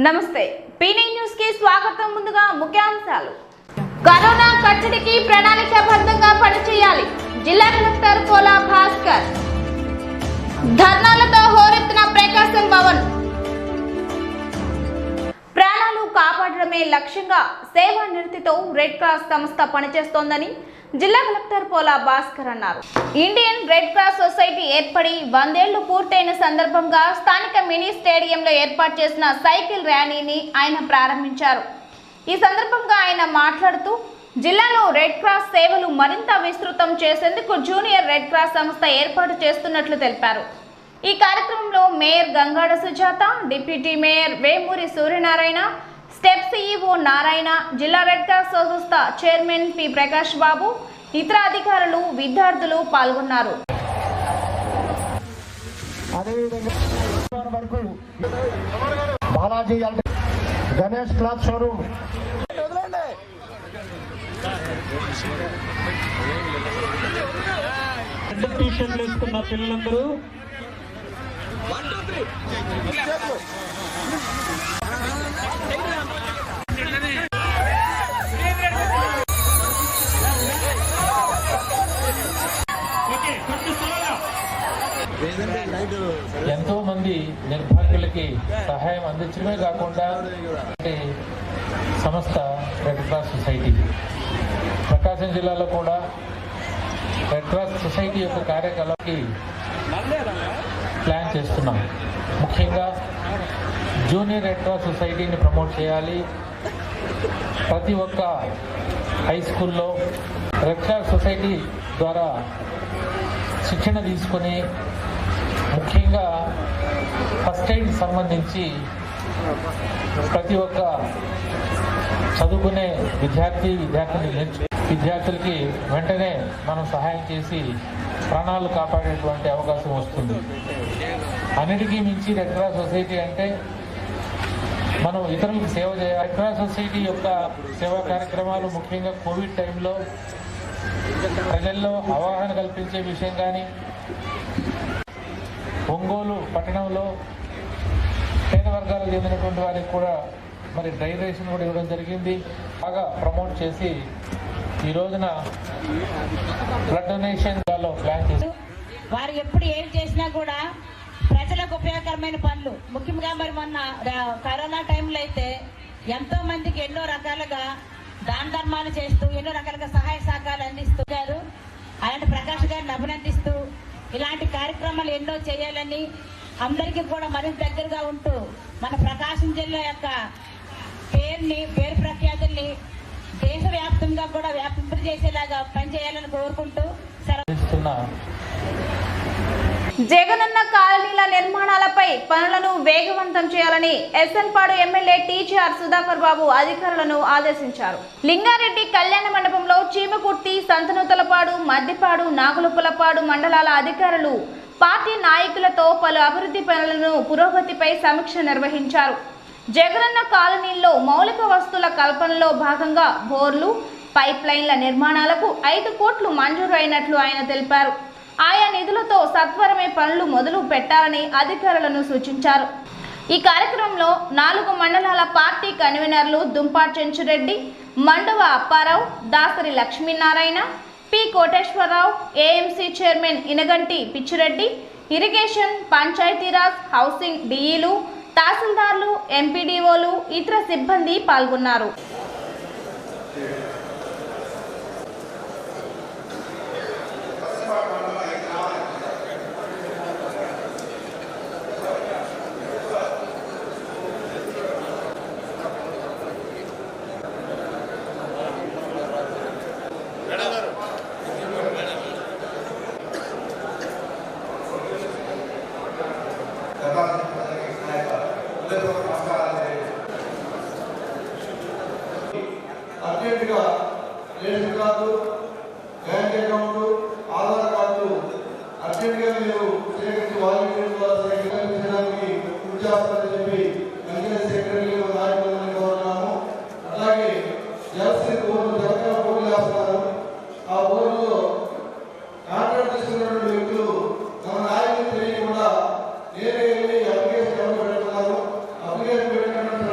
నమస్తే పీనీ న్యూస్ కి స్వాగతం. ముందుగా ముఖ్యాంశాలు. కరోనా కట్టడికి ప్రణాళికాబద్ధంగా పనిచేయాలి. జిల్లా కలెక్టర్ కోలా భాస్కర్. ధర్నాలతో హోరెత్తిన ప్రకాశం భవన్. ప్రాణాలు కాపాడడమే లక్ష్యంగా సేవా నిరతితో రెడ్ క్రాస్ సంస్థ పనిచేస్తోందని జిల్లా కలెక్టర్ పోలా భాస్కర్ అన్నారు. ఇండియన్ రెడ్ క్రాస్ సొసైటీ ఏర్పడి 100 ఏళ్లు పూర్తయిన సందర్భంగా స్థానిక మినీ స్టేడియంలో ఏర్పాటు చేసిన సైకిల్ ర్యాలీని ఆయన ప్రారంభించారు. ఈ సందర్భంగా ఆయన మాట్లాడుతూ జిల్లాలో రెడ్ క్రాస్ సేవలు మరింత విస్తృతం చేసేందుకు జూనియర్ రెడ్ క్రాస్ సంస్థ ఏర్పాటు చేస్తున్నట్లు తెలిపారు. ఈ కార్యక్రమంలో mayor Gangada Sujatha, deputy mayor Vemuri Suryanarayana, step CEO Narayana, జిల్లా రెడ్ క్రాస్ సంస్థ చైర్మన్ పి ప్రకాష్ బాబు, ఇతర అధికారులు, విద్యార్థులు పాల్గొన్నారు. Balaji Ganesh cloth showroom T షర్ట్లు వేసుకున్న పిల్లలందరూ ఎంతో మంది నిర్భాగ్యులకి సహాయం అందించడమే కాకుండా సంస్థ రెడ్ క్రాస్ సొసైటీ ప్రకాశం జిల్లాలో కూడా రెడ్ క్రాస్ సొసైటీ యొక్క కార్యకలాపానికి ప్లాన్ చేస్తున్నాం. ముఖ్యంగా జూనియర్ రెడ్ క్రాస్ సొసైటీని ప్రమోట్ చేయాలి. ప్రతి ఒక్క హై స్కూల్లో రెడ్ క్రాస్ సొసైటీ ద్వారా శిక్షణ తీసుకొని ముఖ్యంగా ఫస్ట్ ఎయిడ్ సంబంధించి ప్రతి ఒక్క చదువుకునే విద్యార్థులకి వెంటనే మనం సహాయం చేసి ప్రాణాలు కాపాడేటువంటి అవకాశం వస్తుంది. అన్నిటికీ మించి రెడ్ క్రాస్ సొసైటీ అంటే మనం ఇతరులకు సేవ చేయాలి. రెడ్ క్రాస్ సొసైటీ యొక్క సేవా కార్యక్రమాలు ముఖ్యంగా కోవిడ్ టైంలో ప్రజల్లో అవగాహన కల్పించే విషయం కానీ, ఒంగోలు పట్టణంలో పేద వర్గాలకు చెందినటువంటి వారికి కూడా మరి డ్రై రేషన్ కూడా ఇవ్వడం జరిగింది. బాగా ప్రమోట్ చేసి ఈ రోజున బ్లడ్ డొనేషన్ ప్లాన్ చేసి వారు ఎప్పుడు ఏం చేసినా కూడా ప్రజలకు ఉపయోగకరమైన పనులు, ముఖ్యంగా మరి మొన్న కరోనా టైంలో అయితే ఎంతో మందికి ఎన్నో రకాలుగా దాన ధర్మాలు చేస్తూ ఎన్నో రకాలుగా సహాయ సహకారాలు అందిస్తున్నారు. అలాంటి ప్రకాష్ గారిని అభినందిస్తూ ఇలాంటి కార్యక్రమాలు ఎన్నో చేయాలని, అందరికీ కూడా మరింత దగ్గరగా ఉంటూ మన ప్రకాశం జిల్లా యొక్క పేరు ప్రఖ్యాతుల్ని దేశవ్యాప్తంగా కూడా వ్యాపింపజేసేలాగా పనిచేయాలని కోరుకుంటూ జగనన్న కాలనీల నిర్మాణాలపై పనులను వేగవంతం చేయాలని ఎస్ఎన్పాడు ఎమ్మెల్యే టీజీఆర్ సుధాకర్ బాబు అధికారులను ఆదేశించారు. లింగారెడ్డి కళ్యాణ మండపంలో చీమకుర్తి, సంతనూతలపాడు, మద్దిపాడు, నాగులుపులపాడు మండలాల అధికారులు పార్టీ నాయకులతో పలు అభివృద్ధి పనులను పురోగతిపై సమీక్ష నిర్వహించారు. జగనన్న కాలనీల్లో మౌలిక వస్తువుల కల్పనలో భాగంగా బోర్లు, పైప్ లైన్ల నిర్మాణాలకు 5 కోట్లు మంజూరు అయినట్లు ఆయన తెలిపారు. ఆయా నిధులతో సత్వరమే పనులు మొదలు పెట్టాలని అధికారులను సూచించారు. ఈ కార్యక్రమంలో 4 మండలాల పార్టీ కన్వీనర్లు Dumpati Chenchureddy, Manduva Apparao, Dasari Lakshminarayana, P Koteswararao, AMC chairman Inaganti Pichireddy, irrigation, Panchayatiraj, housing డిఈలు, తహసీల్దార్లు, ఎంపీడీఓలు, ఇతర సిబ్బంది పాల్గొన్నారు. అర్జెంటుగా ration card, bank account, Aadhaar card అర్జెంటుగా మీరు సేకరించి వాలంటీర్ల ద్వారా సేకరించడానికి కృషి చేస్తారని చెప్పి పంచాయతీ సెక్రటరీ నాయకులను కోరుతున్నాము. అలాగే జలశ్రీ బోర్డు జలకల పోటీ చేస్తున్నారు. ఆ బోర్డులో కాంట్రాక్ట్ తీసుకున్నటువంటి వ్యక్తులు మన నాయకులు తెలియకుండా నేనే వెళ్ళి అప్లికేషన్ పెడుతున్నారు. అప్లికేషన్ పెట్టినటువంటి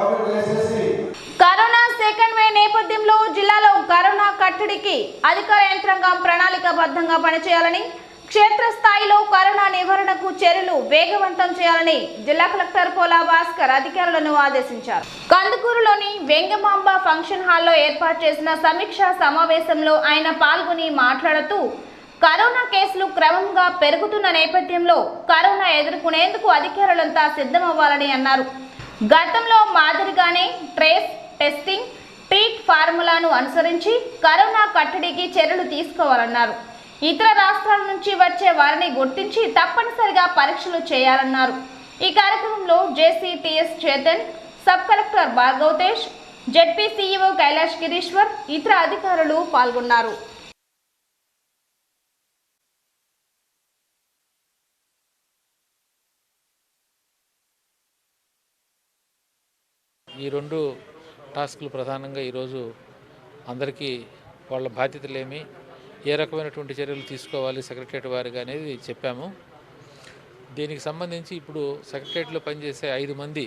కాబట్టి దయచేసి కరోనా సెకండ్ వేవ్ నేపథ్యంలో జిల్లాలో కరోనా కట్టడికి అధికార యంత్రాంగం ప్రణాళికాబద్ధంగా పనిచేయాలని, క్షేత్రస్థాయిలో కరోనా నివారణకు చర్యలు వేగవంతం చేయాలని జిల్లా కలెక్టర్ పోలా భాస్కర్ అధికారులను ఆదేశించారు. కందుకూరులోని వెంగమాంబ ఫంక్షన్ హాల్లో ఏర్పాటు చేసిన సమీక్షా సమావేశంలో ఆయన పాల్గొని మాట్లాడుతూ, కరోనా కేసులు క్రమంగా పెరుగుతున్న నేపథ్యంలో కరోనా ఎదుర్కొనేందుకు అధికారులంతా సిద్ధమవ్వాలని అన్నారు. గతంలో మాదిరిగానే ట్రేస్, టెస్టింగ్, ట్రీట్ ఫార్ములాను అనుసరించి కరోనా కట్టడికి చర్యలు తీసుకోవాలన్నారు. ఇతర రాష్ట్రాల నుంచి వచ్చే వారిని గుర్తించి తప్పనిసరిగా పరీక్షలు చేయాలన్నారు. ఈ కార్యక్రమంలో JCTS Chetan, sub collector Bhargav Tej, ZP CEO Kailash Girishwar, ఇతర అధికారులు పాల్గొన్నారు. ఈ రెండు టాస్కులు ప్రధానంగా ఈరోజు అందరికీ వాళ్ళ బాధ్యతలేమి, ఏ రకమైనటువంటి చర్యలు తీసుకోవాలి సెక్రటరియట్ వారిగా అనేది చెప్పాము. దీనికి సంబంధించి ఇప్పుడు సెక్రటరియట్లో పనిచేసే 5 మంది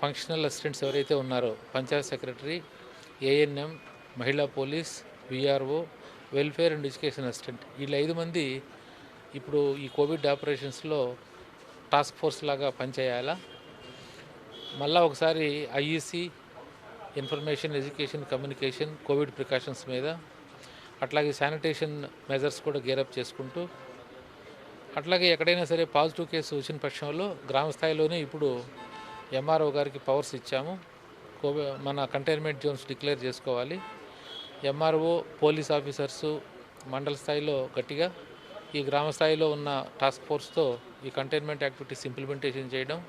ఫంక్షనల్ అసిస్టెంట్స్ ఎవరైతే ఉన్నారో, పంచాయత్ సెక్రటరీ, ఏఎన్ఎం, మహిళా police, VRO, welfare and education assistant, వీళ్ళ 5 మంది ఇప్పుడు ఈ కోవిడ్ ఆపరేషన్స్లో టాస్క్ ఫోర్స్ లాగా పనిచేయాలా. మళ్ళా ఒకసారి IEC, information, education, communication, Covid precautions మీద, అట్లాగే శానిటేషన్ మెజర్స్ కూడా గేరప్ చేసుకుంటూ, అట్లాగే ఎక్కడైనా సరే పాజిటివ్ కేసు వచ్చిన పక్షంలో గ్రామ స్థాయిలోనే ఇప్పుడు ఎంఆర్ఓ గారికి పవర్స్ ఇచ్చాము. మన కంటైన్మెంట్ జోన్స్ డిక్లేర్ చేసుకోవాలి. ఎంఆర్ఓ, పోలీస్ ఆఫీసర్సు మండల స్థాయిలో గట్టిగా, ఈ గ్రామ స్థాయిలో ఉన్న టాస్క్ ఫోర్స్తో ఈ కంటైన్మెంట్ యాక్టివిటీస్ ఇంప్లిమెంటేషన్ చేయడం,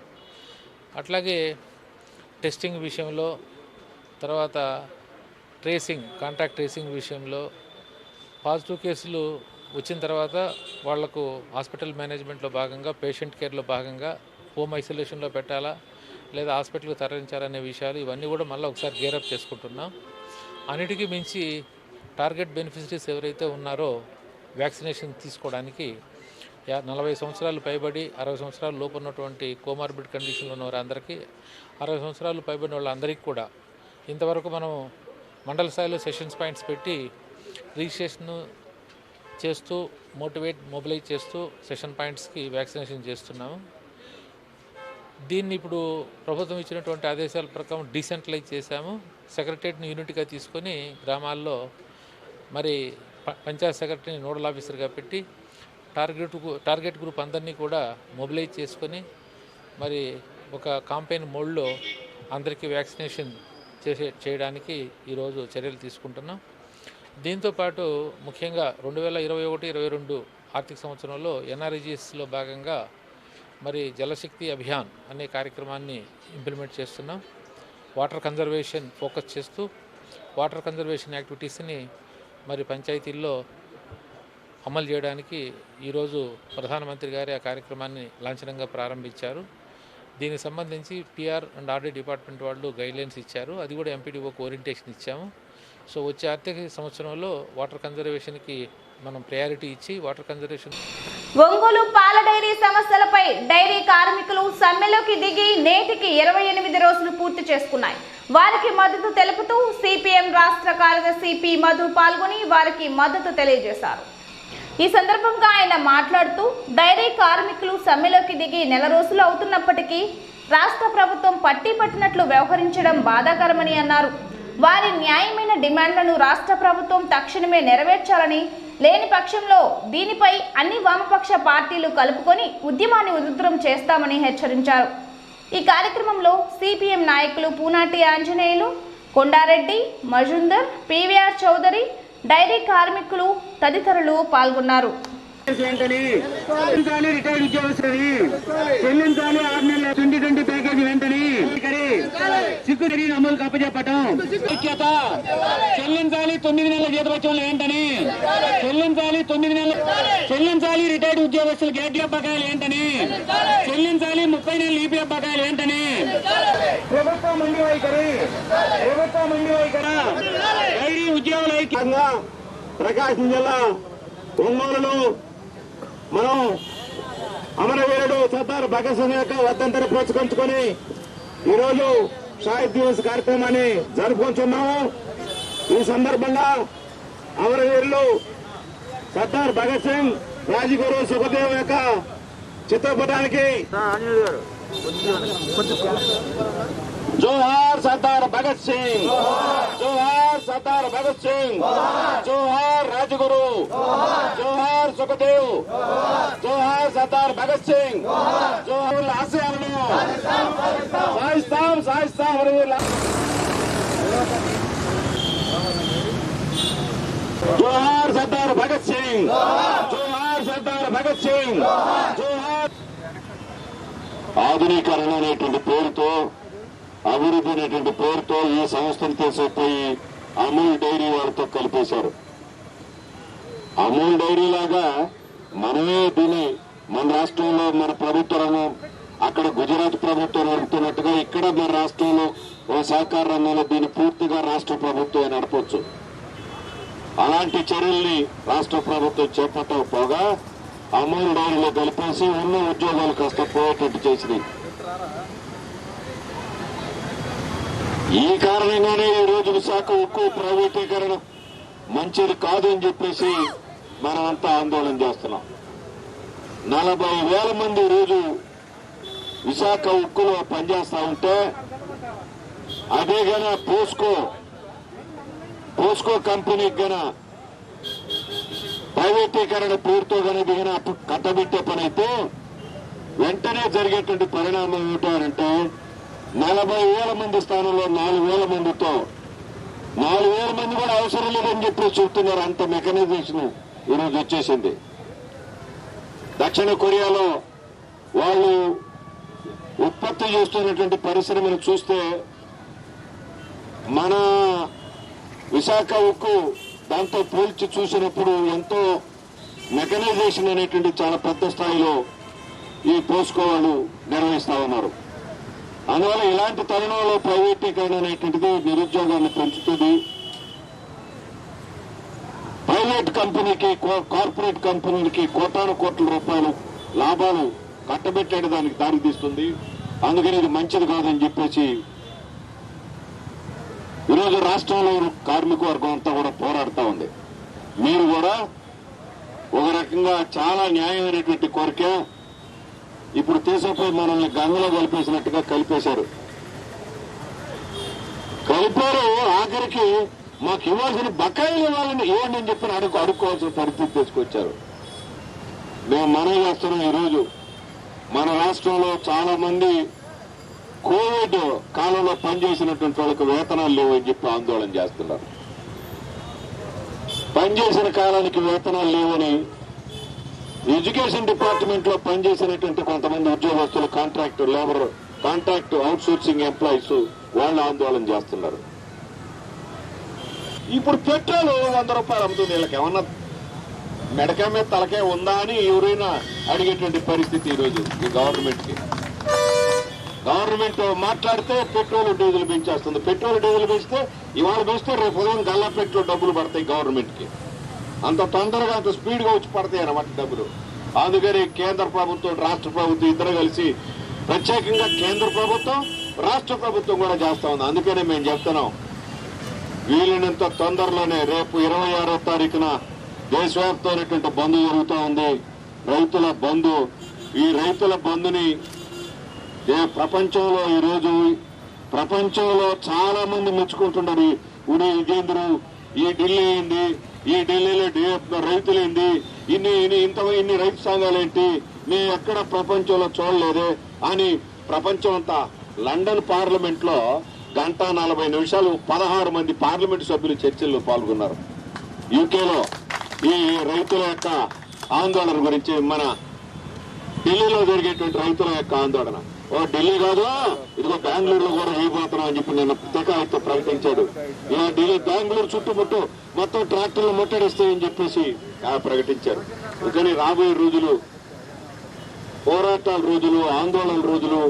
అట్లాగే టెస్టింగ్ విషయంలో, తర్వాత ట్రేసింగ్, కాంటాక్ట్ ట్రేసింగ్ విషయంలో, పాజిటివ్ కేసులు వచ్చిన తర్వాత వాళ్లకు హాస్పిటల్ మేనేజ్మెంట్లో భాగంగా, పేషెంట్ కేర్లో భాగంగా హోమ్ ఐసోలేషన్లో పెట్టాలా లేదా హాస్పిటల్కి తరలించాలనే విషయాలు ఇవన్నీ కూడా మళ్ళీ ఒకసారి గేరప్ చేసుకుంటున్నాం. అన్నిటికీ మించి టార్గెట్ బెనిఫిషరీస్ ఎవరైతే ఉన్నారో వ్యాక్సినేషన్ తీసుకోవడానికి 40 సంవత్సరాలు పైబడి 60 సంవత్సరాల లోపు ఉన్నటువంటి కోమార్బిడ్ కండిషన్లో ఉన్న వారందరికీ, 60 సంవత్సరాలు పైబడిన వాళ్ళందరికీ కూడా ఇంతవరకు మనం మండల స్థాయిలో సెషన్స్ పాయింట్స్ పెట్టి రిజిస్ట్రేషన్ చేస్తూ మొబిలైజ్ చేస్తూ సెషన్ పాయింట్స్కి వ్యాక్సినేషన్ చేస్తున్నాము. దీన్ని ఇప్పుడు ప్రభుత్వం ఇచ్చినటువంటి ఆదేశాల ప్రకారం డీసెంట్రలైజ్ చేశాము. సెక్రటరియట్ని యూనిట్గా తీసుకొని గ్రామాల్లో మరి పంచాయత్ సెక్రటరీని నోడల్ ఆఫీసర్గా పెట్టి టార్గెట్ గ్రూప్ అందరినీ కూడా మొబిలైజ్ చేసుకొని మరి ఒక కాంపెయిన్ మోడ్లో అందరికీ వ్యాక్సినేషన్ చేయడానికి ఈరోజు చర్యలు తీసుకుంటున్నాం. దీంతోపాటు ముఖ్యంగా 2021-22 ఆర్థిక సంవత్సరంలో ఎన్ఆర్ఈజీఎస్లో భాగంగా మరి జలశక్తి అభియాన్ అనే కార్యక్రమాన్ని ఇంప్లిమెంట్ చేస్తున్నాం. వాటర్ కన్జర్వేషన్ ఫోకస్ చేస్తూ వాటర్ కన్జర్వేషన్ యాక్టివిటీస్ని మరి పంచాయతీల్లో అమలు చేయడానికి ఈరోజు ప్రధానమంత్రి గారి ఆ కార్యక్రమాన్ని లాంఛనంగా ప్రారంభించారు. దీనికి సంబంధించి పిఆర్ అండ్ ఆర్డీ డిపార్ట్మెంట్ వాళ్ళు గైడ్లైన్స్ ఇచ్చారు. అది కూడా ఎంపీడీఓకి ఓరియంటేషన్ ఇచ్చాము. సో వచ్చే ఆర్థిక సంవత్సరంలో వాటర్ కన్జర్వేషన్కి మనం ప్రయారిటీ ఇచ్చి వాటర్ కన్జర్వేషన్. ఒంగోలు పాల డైరీ సమస్యలపై డైరీ కార్మికులు సమ్మెలోకి దిగి నేటికి 28 రోజులు పూర్తి చేసుకున్నాయి. వారికి మద్దతు తెలుపుతూ సిపిఎం రాష్ట్ర కార్యదర్శి పి మధు పాల్గొని వారికి మద్దతు తెలియజేశారు. ఈ సందర్భంగా ఆయన మాట్లాడుతూ, డైరీ కార్మికులు సమ్మెలోకి దిగి నెల రోజులు అవుతున్నప్పటికీ రాష్ట్ర ప్రభుత్వం పట్టినట్లు వ్యవహరించడం బాధాకరమని అన్నారు. వారి న్యాయమైన డిమాండ్లను రాష్ట్ర ప్రభుత్వం తక్షణమే నెరవేర్చాలని, లేని పక్షంలో దీనిపై అన్ని వామపక్ష పార్టీలు కలుపుకొని ఉద్యమాన్ని ఉధృతం చేస్తామని హెచ్చరించారు. ఈ కార్యక్రమంలో సిపిఎం నాయకులు పూనాటి ఆంజనేయులు, కొండారెడ్డి, మజుందర్, పివిఆర్ చౌదరి, డైరీ కార్మికులు తదితరులు పాల్గొన్నారు. చెల్లించాలి, రిటైర్డ్ ఉద్యోగస్తులని చెల్లించాలి, 6 నెలల 2020 ప్యాకేజీ వెంటనే సిక్కు అమలు కప్పచెప్పటం, చెల్లించాలి 9 నెలల జీతభత్యాలు వెంటనే చెల్లించాలి, 9 నెలల చెల్లించాలి, రిటైర్డ్ ఉద్యోగస్తులు గ్యాడ్ఎఫ్ బకాయిలు వెంటనే చెల్లించాలి, 30 నెలల ఈపీఎఫ్ బకాయిలు వెంటనే. ప్రభుత్వం మండి వైఖరి డైరీ ఉద్యోగుల ఐక్యంగా ప్రకాశం జిల్లా ఒంగోలులో మనం అమరవీరుడు సర్దార్ భగత్ సింగ్ యొక్క వర్ధంతిని పురస్కరించుకొని ఈరోజు షాహిద్ దివస్ కార్యక్రమాన్ని జరుపుకుంటున్నాము. ఈ సందర్భంగా అమరవీరులు సర్దార్ భగత్ సింగ్, రాజగురు సుఖదేవ్ యొక్క చిత్రపటానికి జోహార్ సర్దార్ భగత్ సింగ్, జోహార్ సర్దార్ భగత్ సింగ్, జోహార్ రాజగురు, జోహార్ సుఖదేవ్, జోహార్ సర్దార్ భగత్ సింగ్, జోహార్ ఆశయాలను సాయిస్తాం. జోహార్ సర్దార్ భగత్ సింగ్, జోహార్ సర్దార్ భగత్ సింగ్, జోహార్. ఆధునీకరణ అనేటువంటి పేరుతో, అభివృద్ధి అనేటువంటి పేరుతో ఈ సంస్థను తీసుకుపోయి అమూల్ డైరీ వారితో కలిపేశారు. అమూల్ డైరీ లాగా మనమే దీన్ని మన రాష్ట్రంలో మన ప్రభుత్వ రంగం, అక్కడ గుజరాత్ ప్రభుత్వం నడుపుతున్నట్టుగా ఇక్కడ మన రాష్ట్రంలో ఓ సహకార రంగంలో దీన్ని పూర్తిగా రాష్ట్ర ప్రభుత్వం నడపవచ్చు. అలాంటి చర్యల్ని రాష్ట్ర ప్రభుత్వం చేపట్టకపోగా అమూల్ డైరీలో కలిపేసి ఉన్న ఉద్యోగాలు కాస్త పోయేటట్టు చేసింది. ఈ కారణంగానే ఈ రోజు విశాఖ ఉక్కు ప్రైవేటీకరణ మంచిది కాదు అని చెప్పేసి మనమంతా ఆందోళన చేస్తున్నాం. 40,000 మంది రోజు విశాఖ ఉక్కులో పనిచేస్తా ఉంటే అదే గన పోస్కో కంపెనీకి గన ప్రైవేటీకరణ పేరుతో గన దిగిన కట్టబెట్టే పని అయితే వెంటనే జరిగేటువంటి పరిణామం ఏమిటంటే 40,000 మంది స్థానంలో 4,000 మందితో 4,000 మంది కూడా అవసరం లేదని చెప్పి చెప్తున్నారు. అంత మెకనైజేషన్ ఈరోజు వచ్చేసింది. దక్షిణ కొరియాలో వాళ్ళు ఉత్పత్తి చేస్తున్నటువంటి పరిశ్రమను చూస్తే మన విశాఖ ఉక్కు దాంతో పోల్చి చూసినప్పుడు ఎంతో మెకనైజేషన్ అనేటువంటి చాలా పెద్ద స్థాయిలో ఈ పోస్కో వాళ్ళు నిర్వహిస్తా ఉన్నారు. అందువల్ల ఇలాంటి తరుణంలో ప్రైవేటీకరణ అనేటువంటిది నిరుద్యోగాన్ని పెంచుతుంది. ప్రైవేట్ కంపెనీకి, కార్పొరేట్ కంపెనీలకి కోటాను కోట్ల రూపాయలు లాభాలు కట్టబెట్టే దానికి దారితీస్తుంది. అందుకని ఇది మంచిది కాదని చెప్పేసి ఈరోజు రాష్ట్రంలో కార్మిక వర్గం అంతా కూడా పోరాడుతూ ఉంది. మీరు కూడా ఒక రకంగా చాలా న్యాయమైనటువంటి కోరిక ఇప్పుడు తీసుకుపోయి మనల్ని గంగలో కలిపేసినట్టుగా కలిపేశారు. ఆఖరికి మాకు ఇవ్వాల్సిన బకాయిలు ఇవ్వాలని ఇవ్వండి అని చెప్పి అడుక్కోవాల్సిన పరిస్థితి తీసుకొచ్చారు. మేము మనవి చేస్తున్నాం. ఈరోజు మన రాష్ట్రంలో చాలా మంది కోవిడ్ కాలంలో పనిచేసినటువంటి వాళ్ళకి వేతనాలు లేవని చెప్పి ఆందోళన చేస్తున్నారు. పనిచేసిన కాలానికి వేతనాలు లేవని ఎడ్యుకేషన్ డిపార్ట్మెంట్ లో పనిచేసినటువంటి కొంతమంది ఉద్యోగస్తులు, కాంట్రాక్ట్ అవుట్ సోర్సింగ్ ఎంప్లాయీస్ వాళ్ళు ఆందోళన చేస్తున్నారు. ఇప్పుడు పెట్రోల్ 100 రూపాయలు అమ్ముతుంది. వీళ్ళకి ఏమన్నా మెడకాయ మీద తలకాయ ఉందా అని ఎవరైనా అడిగేటువంటి పరిస్థితి ఈరోజు ఈ గవర్నమెంట్ మాట్లాడితే పెట్రోల్ డీజిల్ పెంచేస్తుంది. పెట్రోల్ డీజిల్ పెంచితే ఇవాళ పెంచితే రేపు ఉదయం గల్లాపెట్లో డబ్బులు పడతాయి గవర్నమెంట్ కి. అంత తొందరగా అంత స్పీడ్ గా వచ్చి పడతాయి అన్నమాట డబ్బులు. అందుకని కేంద్ర ప్రభుత్వం, రాష్ట్ర ప్రభుత్వం ఇద్దరు కలిసి, ప్రత్యేకంగా కేంద్ర ప్రభుత్వం, రాష్ట్ర ప్రభుత్వం కూడా చేస్తా ఉంది. అందుకనే మేము చెప్తున్నాం, వీలైనంత తొందరలోనే రేపు 26వ తారీఖున దేశవ్యాప్తమైనటువంటి బంద్ జరుగుతూ ఉంది, రైతుల బంద్. ఈ రైతుల బంద్ని ప్రపంచంలో ఈరోజు ప్రపంచంలో చాలా మంది మెచ్చుకుంటున్నారు. ఇదేందరు ఈ ఢిల్లీ ఏంది, ఈ ఢిల్లీలో రైతులేంది, ఇన్ని రైతు సంఘాలేంటి, మేము ఎక్కడ ప్రపంచంలో చూడలేదే అని ప్రపంచం అంతా. లండన్ పార్లమెంట్ లో 1:40 16 మంది పార్లమెంటు సభ్యులు చర్చల్లో పాల్గొన్నారు. యూకేలో ఈ రైతుల యొక్క ఆందోళన గురించి, మన ఢిల్లీలో జరిగేటువంటి రైతుల యొక్క ఆందోళన. ఢిల్లీ కాదు, ఇదిగో బెంగళూరులో కూడా వేయబోతున్నాం అని చెప్పి నిన్న పత్రిక ప్రకటించాడు. ఇలా బెంగళూరు చుట్టుముట్టు మొత్తం ట్రాక్టర్లు ముట్టడిస్తాయని చెప్పేసి ప్రకటించారు. కానీ రాబోయే రోజులు పోరాటాల రోజులు, ఆందోళన రోజులు.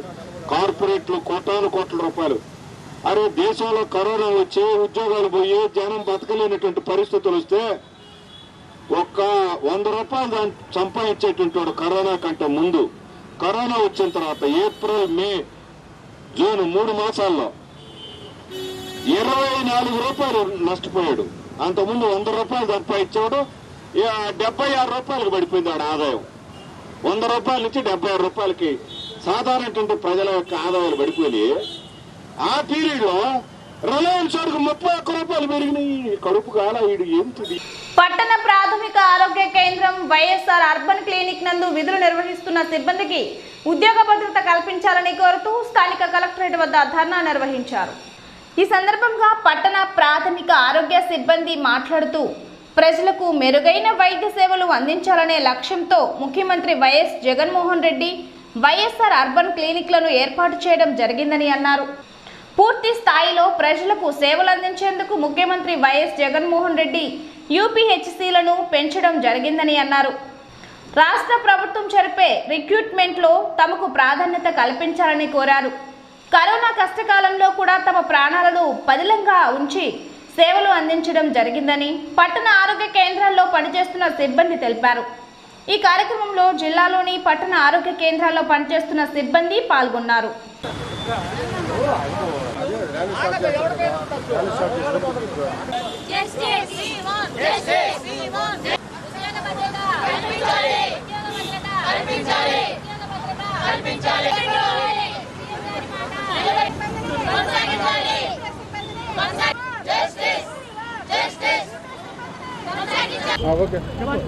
కార్పొరేట్లు కోటాను కోట్ల రూపాయలు. అరే దేశంలో కరోనా వచ్చి ఉద్యోగాలు పోయి జనం బతకలేనటువంటి పరిస్థితులు వస్తే ఒక్క 100 రూపాయలు సంపాదించేటువంటి వాడు కరోనా కంటే ముందు, కరోనా వచ్చిన తర్వాత ఏప్రిల్, మే, జూన్ 3 మాసాల్లో 24 రూపాయలు నష్టపోయాడు. అంతకుముందు 100 రూపాయలు సంపాదించాడు, 76 రూపాయలకు పడిపోయింది ఆడ ఆదాయం. 100 రూపాయల నుంచి 76 రూపాయలకి సాధారణటువంటి ప్రజల యొక్క ఆదాయాలు పడిపోయినాయి. ఆ పీరియడ్ లో రిలయన్స్ వరకు 31 రూపాయలు పెరిగినాయి. కడుపు కాల ఈడు ఏంటిది? పట్టణ ప్రాథమిక ఆరోగ్య కేంద్రం వైఎస్ఆర్ అర్బన్ క్లినిక్ నందు విధులు నిర్వహిస్తున్న సిబ్బందికి ఉద్యోగ భద్రత కల్పించాలని కోరుతూ స్థానిక కలెక్టరేట్ వద్ద ధర్నా నిర్వహించారు. ఈ సందర్భంగా పట్టణ ప్రాథమిక ఆరోగ్య సిబ్బంది మాట్లాడుతూ ప్రజలకు మెరుగైన వైద్య సేవలు అందించాలనే లక్ష్యంతో ముఖ్యమంత్రి YS Jaganmohan Reddy YSR urban క్లినిక్లను ఏర్పాటు చేయడం జరిగిందని అన్నారు. పూర్తి స్థాయిలో ప్రజలకు సేవలు అందించేందుకు ముఖ్యమంత్రి వైఎస్ జగన్మోహన్ రెడ్డి యూపీహెచ్సీలను పెంచడం జరిగిందని అన్నారు. రాష్ట్ర ప్రభుత్వం జరిపే రిక్రూట్మెంట్లో తమకు ప్రాధాన్యత కల్పించాలని కోరారు. కరోనా కష్టకాలంలో కూడా తమ ప్రాణాలను పదిలంగా ఉంచి సేవలు అందించడం జరిగిందని పట్టణ ఆరోగ్య కేంద్రాల్లో పనిచేస్తున్న సిబ్బంది తెలిపారు. ఈ కార్యక్రమంలో జిల్లాలోని పట్టణ ఆరోగ్య కేంద్రాల్లో పనిచేస్తున్న సిబ్బంది పాల్గొన్నారు.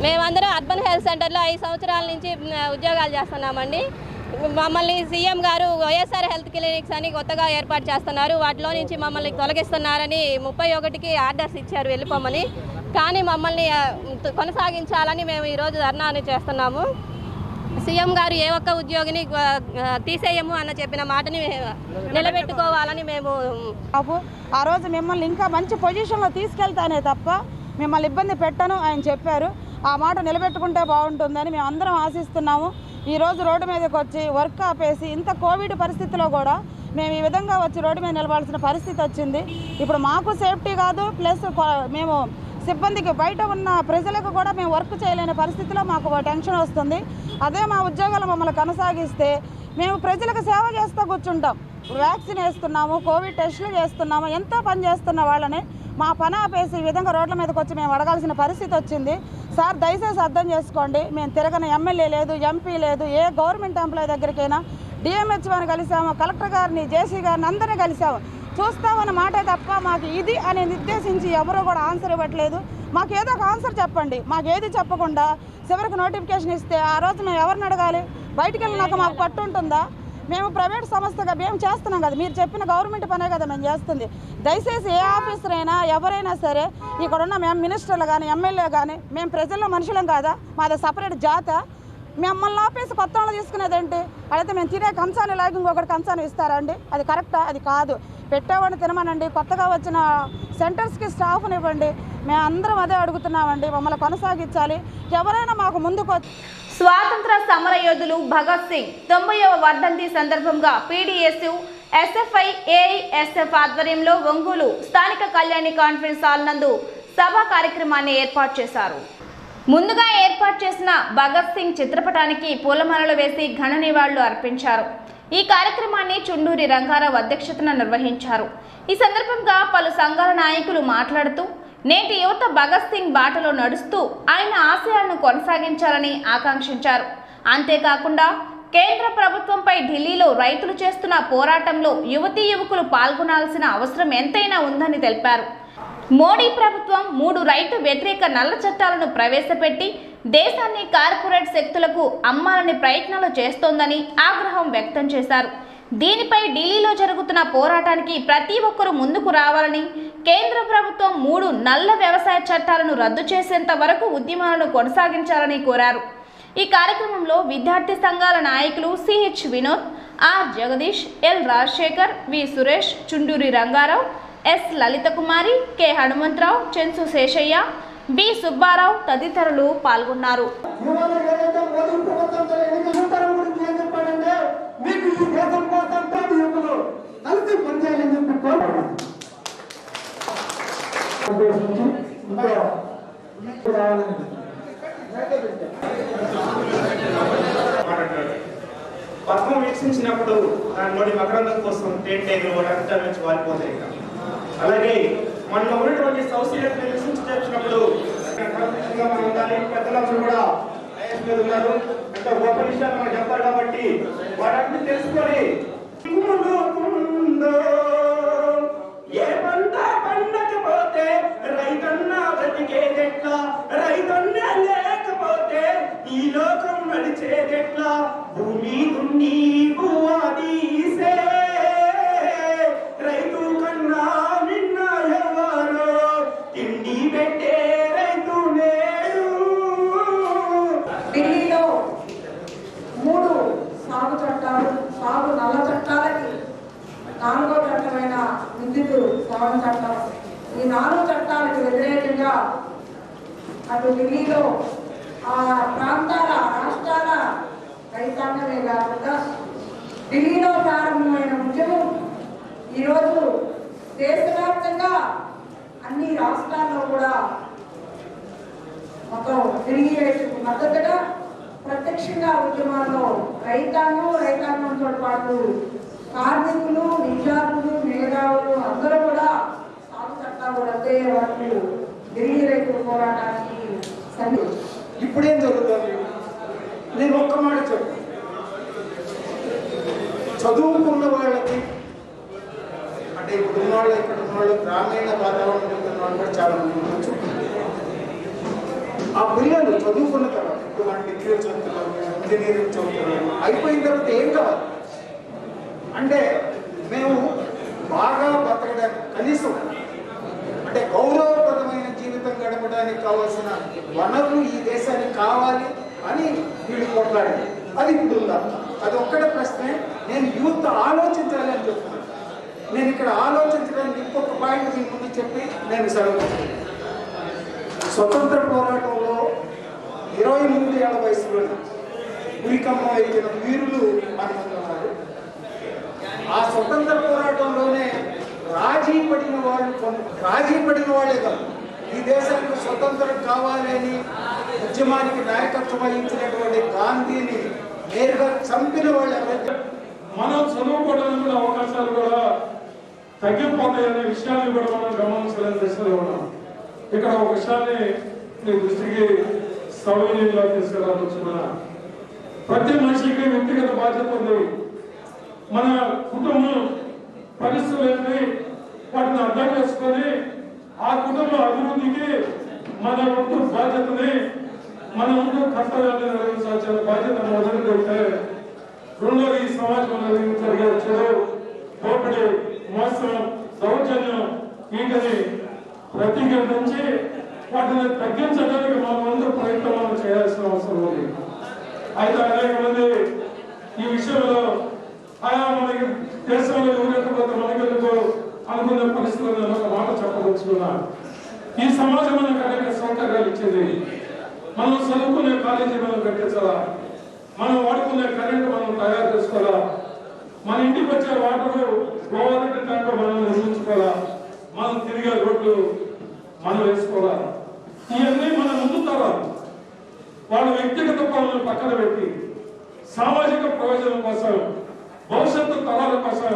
మేమందరం అర్బన్ హెల్త్ సెంటర్లో 5 సంవత్సరాల నుంచి ఉద్యోగాలు చేస్తున్నామండి. మమ్మల్ని సీఎం గారు వైఎస్ఆర్ హెల్త్ క్లినిక్స్ అని కొత్తగా ఏర్పాటు చేస్తున్నారు. వాటిలో నుంచి మమ్మల్ని తొలగిస్తున్నారని 31కి ఆర్డర్స్ ఇచ్చారు వెళ్ళిపోమని. కానీ మమ్మల్ని కొనసాగించాలని మేము ఈరోజు ధర్నాను చేస్తున్నాము. సీఎం గారు ఏ ఒక్క ఉద్యోగిని తీసేయము అన్న చెప్పిన మాటని నిలబెట్టుకోవాలని మేము ఆ రోజు మిమ్మల్ని ఇంకా మంచి పొజిషన్లో తీసుకెళ్తానే తప్ప మిమ్మల్ని ఇబ్బంది పెట్టను ఆయన చెప్పారు. ఆ మాట నిలబెట్టుకుంటే బాగుంటుందని మేము అందరం ఆశిస్తున్నాము. ఈరోజు రోడ్డు మీదకి వచ్చి వర్క్ ఆపేసి ఇంత కోవిడ్ పరిస్థితిలో కూడా మేము ఈ విధంగా వచ్చి రోడ్డు మీద నిలవాల్సిన పరిస్థితి వచ్చింది. ఇప్పుడు మాకు సేఫ్టీ కాదు, ప్లస్ మేము సిబ్బందికి బయట ఉన్న ప్రజలకు కూడా మేము వర్క్ చేయలేని పరిస్థితిలో మాకు టెన్షన్ వస్తుంది. అదే మా ఉద్యోగాలు మమ్మల్ని కొనసాగిస్తే మేము ప్రజలకు సేవ చేస్తూ కూర్చుంటాం. వ్యాక్సిన్ వేస్తున్నాము, కోవిడ్ టెస్టులు చేస్తున్నాము, ఎంతో పని చేస్తున్న వాళ్ళని మా పని ఆపేసి ఈ విధంగా రోడ్ల మీదకి వచ్చి మేము అడగాల్సిన పరిస్థితి వచ్చింది. సార్ దయచేసి అర్థం చేసుకోండి. మేము తిరగని ఎమ్మెల్యే లేదు, ఎంపీ లేదు, ఏ గవర్నమెంట్ ఎంప్లాయీ దగ్గరికైనా డిఎంహెచ్ఓని కలిసాము, కలెక్టర్ గారిని, జేసీ గారిని అందరినీ కలిసాము. చూస్తామన్న మాటే తప్ప మాకు ఇది అని నిర్దేశించి ఎవరో కూడా ఆన్సర్ ఇవ్వట్లేదు. మాకు ఏదో ఒక ఆన్సర్ చెప్పండి. మాకు ఏది చెప్పకుండా చివరికి నోటిఫికేషన్ ఇస్తే ఆ రోజు మేము ఎవరిని అడగాలి? బయటికి వెళ్ళినాక మాకు పట్టు ఉంటుందా? మేము ప్రైవేట్ సంస్థగా మేము చేస్తున్నాం కదా, మీరు చెప్పిన గవర్నమెంట్ పనే కదా మేము చేస్తుంది. దయచేసి ఏ ఆఫీసర్ అయినా ఎవరైనా సరే ఇక్కడున్న మేము మినిస్టర్లు కానీ ఎమ్మెల్యే కానీ మేము ప్రజల్లో మనుషులం కాదా? మాది సపరేట్ జాత. మిమ్మల్ని ఆఫీసు కొత్త వాళ్ళు తీసుకునేదేంటి? అడిగితే మేము తినే కంచాలు లాగా ఇంకొకటి కంచాలు ఇస్తారండి? అది కరెక్టా? అది కాదు. పెట్టేవాడిని తినమనండి. కొత్తగా వచ్చిన సెంటర్స్కి స్టాఫ్ని ఇవ్వండి. మేము అందరం అదే అడుగుతున్నామండి. మమ్మల్ని కొనసాగించాలి. ఎవరైనా మాకు ముందుకు స్వాతంత్ర సమర యోధులు భగత్ సింగ్ 90వ వర్ధంతి సందర్భంగా పీడీఎస్యు ఎస్ఎఫ్ఐ ఏఐఎస్ఎఫ్ ఆధ్వర్యంలో ఒంగోలు స్థానిక కళ్యాణి కాన్ఫరెన్స్ హాల్ నందు సభా కార్యక్రమాన్ని ఏర్పాటు చేశారు. ముందుగా ఏర్పాటు చేసిన భగత్ సింగ్ చిత్రపటానికి పూలమాలలు వేసి ఘన నివాళులు అర్పించారు. ఈ కార్యక్రమాన్ని చుండూరి రంగారావు అధ్యక్షతన నిర్వహించారు. ఈ సందర్భంగా పలు సంఘాల నాయకులు మాట్లాడుతూ నేటి యువత భగత్ సింగ్ బాటలో నడుస్తూ ఆయన ఆశయాలను కొనసాగించాలని ఆకాంక్షించారు. అంతేకాకుండా కేంద్ర ప్రభుత్వంపై ఢిల్లీలో రైతులు చేస్తున్న పోరాటంలో యువతీ యువకులు పాల్గొనాల్సిన అవసరం ఎంతైనా ఉందని తెలిపారు. మోడీ ప్రభుత్వం 3 రైతు వ్యతిరేక నల్ల చట్టాలను ప్రవేశపెట్టి దేశాన్ని కార్పొరేట్ శక్తులకు అమ్మాలని ప్రయత్నాలు చేస్తోందని ఆగ్రహం వ్యక్తం చేశారు. దీనిపై ఢిల్లీలో జరుగుతున్న పోరాటానికి ప్రతి ఒక్కరూ ముందుకు రావాలని, కేంద్ర ప్రభుత్వం 3 నల్ల వ్యవసాయ చట్టాలను రద్దు చేసేంత వరకు ఉద్యమాలను కొనసాగించాలని కోరారు. ఈ కార్యక్రమంలో విద్యార్థి సంఘాల నాయకులు CH Vinod, R Jagadish, L Rajasekhar, V Suresh, Chunduri Rangarao, S Lalitha Kumari, K Hanumantharao, Chensu Seshaiah, B Subbarao తదితరులు పాల్గొన్నారు. పద్మం వీక్షించినప్పుడు దానిలోని మకరందం కోసం తేనెలు రక్తం నుంచి వారిపోతాయి. అలాగే మనలో ఉన్నటువంటి సౌశీలతను నిరసించినప్పుడు మనం ఉండాలి. పెద్దలందరూ కూడా వయసు మీద ఉన్నారు, ఎంతో గొప్ప విషయాలు మనం చెప్తారు కాబట్టి వాటన్ని తెలుసుకొని ఏ పంట పండకపోతే రైతన్న బ్రతికేదెట్లా, రైతన్న లేకపోతే ఈ లోకం నడిచేదెట్లా, భూమి దున్ని పువ్వా తీసే రైతు కన్నా నిన్న ఎవరో తిండి పెట్టే రైతు నేడు. ఢిల్లీలో 3 సాగు చట్టాలు, సాగు నల్ల చట్టాలకి 4వ చట్టమైన విద్యుత్ సవరణ చట్టం, ఈ 4 చట్టాలకు వ్యతిరేకంగా అటు ఢిల్లీలో ఆ ప్రాంతాల రాష్ట్రాల రైతాంగమే కాకుండా ఢిల్లీలో ప్రారంభమైన ఉద్యమం ఈరోజు దేశవ్యాప్తంగా అన్ని రాష్ట్రాల్లో కూడా మొత్తం తిరిగి మద్దతుగా ప్రత్యక్షంగా ఉద్యమాల్లో రైతాంగంతో పాటు కార్మికులు, విద్యార్థులు, మేధావులు అందరూ కూడా సాగు చట్టాలు రద్దయ్యే వరకు ఢిల్లీ రైతుల పోరాటానికి ఇప్పుడేం జరుగుతుంది? నేను ఒక్క మాట చెప్పు, చదువుకున్న వాళ్ళకి అంటే ఇప్పుడు ఉన్నవాళ్ళు, ఇక్కడ ఉన్నవాళ్ళు, గ్రామీణ వాతావరణంలో ఉన్న వాళ్ళు కూడా చాలా మంది ఉండొచ్చు. ఆ పిల్లలు చదువుకున్న తర్వాత ఇప్పుడు మన డిగ్రీ చదువుతున్నారు, ఇంజనీరింగ్ చదువుతున్నారు, అయిపోయిన తర్వాత ఏం కావాలి అంటే మేము బాగా బతకడానికి కనీసం అంటే గౌరవప్రదమైన జీవితం గడపడానికి కావాల్సిన వనరులు ఈ దేశానికి కావాలి అని వీళ్ళు కొట్లాడారు. అది ఇప్పుడు ఉందా? అది ఒక్కటే ప్రశ్నే. నేను యూత్ ఆలోచించాలి అని చెప్తున్నాను. నేను ఇక్కడ ఆలోచించడానికి ఇంకొక పాయింట్ మీ ముందు చెప్పి నేను సెలవు. స్వతంత్ర పోరాటంలో 23 ఏళ్ల వయసులో ఉరికమ్మ ఇచ్చిన వీరులు మన ముందు ఉన్నారు. ఆ స్వతంత్ర పోరాటంలోనే రాజీ పడిన వాళ్ళే కాదు, ఈ దేశానికి స్వతంత్రం కావాలి అని ఉద్యమానికి నాయకత్వం వహించినటువంటి గాంధీని నేరుగా చంపిన వాళ్ళు ఎవరైతే మనం చదువుకోవడానికి కూడా అవకాశాలు కూడా తగ్గిపోతాయనే విషయాన్ని కూడా మనం గమనించాలని దశలో ఉన్నాం. ఇక్కడ ఒక విషయాన్ని మీ దృష్టికి సౌకర్యంగా తీసుకురావచ్చున్నా, ప్రతి మనిషికి వ్యక్తిగత బాధ్యత ఉంది. మన కుటుంబం పరిస్థితులు ఏంటి వాటిని అర్థం చేసుకొని ఆ కుటుంబ అభివృద్ధికి మన వంతు బాధ్యతని, మన వంతు కర్తవ్యాన్ని నిర్వహించాల్సిన బాధ్యత మొదలు పెడితే రెండోది ఈ సమాజంలో జరిగే చెడు, దోపిడీ, మోసం, దౌర్జన్యం వీటిని ప్రతిఘటించి వాటిని తగ్గించడానికి మన వంతు ప్రయత్నం చేయాల్సిన అవసరం ఉంది. అయితే అనేక మంది ఈ విషయంలో ఆయా మనకి దేశంలో ఎవరెక్కకపోతే మనకెందుకు అనుకునే పరిస్థితుల్లో ఒక మాట చెప్పదలుచుకున్నా. ఈ సమాజం మనకు అనేక సౌకర్యాలు ఇచ్చింది. మనం చదువుకునే కాలేజీ మనం కట్టించాలా, మనం వాడుకునే కరెంటు మనం తయారు చేసుకోవాలా, మన ఇంటికి వచ్చే వాటరు గోవాలంటే ట్యాంకు మనం నిర్మించుకోవాలా, మనం తిరిగే రోడ్లు మనం వేసుకోవాలా. ఇవన్నీ మన ముందు తరాలు వాళ్ళ వ్యక్తిగత పనులను పక్కన పెట్టి సామాజిక ప్రయోజనం కోసం, భవిష్యత్తు తరాల కోసం.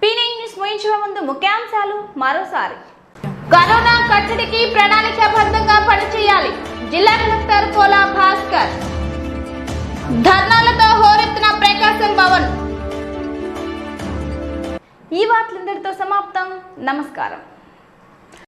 పీనింగ్ న్యూస్ ముగించే ముందు ముఖ్యాంశాలు మరోసారి. కరోనా కట్టడికి ప్రణాళికాబద్ధంగా పనిచేయాలి, జిల్లా కలెక్టర్ కోలా భాస్కర్. ధర్నాలతో హోరెత్తిన ప్రకాశం భవన్. ఈ వార్తలందరితో సమాప్తం. నమస్కారం.